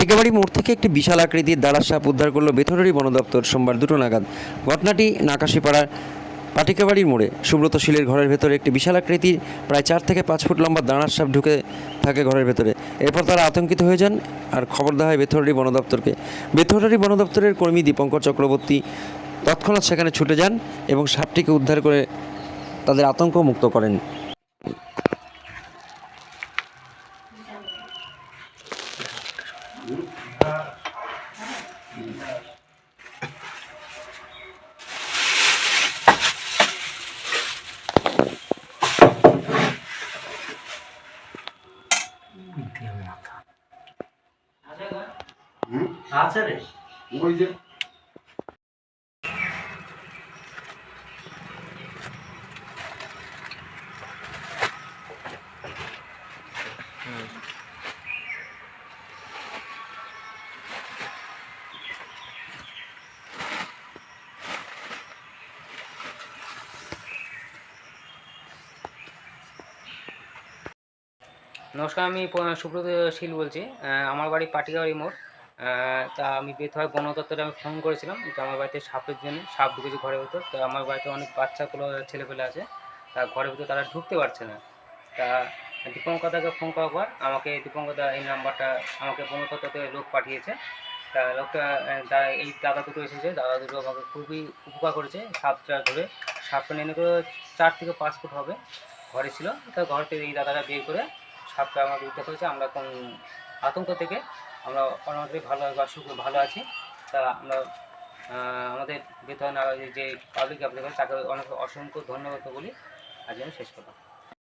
পাটিকাবাড়ি মোড় থেকে একটি বিশাল আকৃতির দাঁড়ার সাপ উদ্ধার করল বেথরবাড়ি বন দপ্তর সোমবার 2টো নাগাদ। ঘটনাটি নাকাশিপাড়ার পাটিকাবাড়ির মোড়ে। সুব্রত শীলের ঘরের ভেতরে একটি বিশাল আকৃতির প্রায় 4 থেকে 5 ফুট লম্বা দাঁড়ার সাপ ঢুকে থাকে ঘরের ভেতরে। এরপর তারা আতঙ্কিত হয়ে যান আর খবর দেওয়া হয় বেথরবাড়ি বন দপ্তরকে। বেথরবাড়ি বন দপ্তরের কর্মী দীপঙ্কর চক্রবর্তী তৎক্ষণাৎ সেখানে ছুটে যান এবং সাপটিকে উদ্ধার করে তাদের আতঙ্ক মুক্ত করেন। আছে রে ওই যে নমস্কার, আমি সুব্রত শীল বলছি। আমার বাড়ি পাটিকাবাড়ি মোড়। তা আমি বেথর বন দপ্তরে আমি ফোন করেছিলাম যে আমার বাড়িতে সাপের জন্য সাপ ঢুকেছে ঘরের ভেতর। তো আমার বাড়িতে অনেক বাচ্চাগুলো ছেলেপেলে আছে, তা ঘরের ভিতর তারা ঢুকতে পারছে না। তা দীপঙ্করদাকে ফোন করার পর আমাকে দীপঙ্করদা এই নাম্বারটা আমাকে বন দপ্তর থেকে লোক পাঠিয়েছে। তা লোকটা এই দাদা দুটো এসেছে, দাদা দুটো আমাকে খুবই উপকার করেছে। সাপটা ধরে সাপটা নেমে করে 4 থেকে 5 ফুট হবে ঘরে ছিল। তা ঘর থেকে এই দাদাটা বের করে সাপটা আমাদের উদ্ধার করেছে। আমরা কোন আতঙ্ক থেকে আমরা মোটামুটি ভালো বা ভালো আছি। তা আমরা আমাদের বেতন যে পাবলিক অ্যাপ্লিকেশন তাকে অনেক অসংখ্য ধন্যবাদ বলি। আজ আমি শেষ করলাম।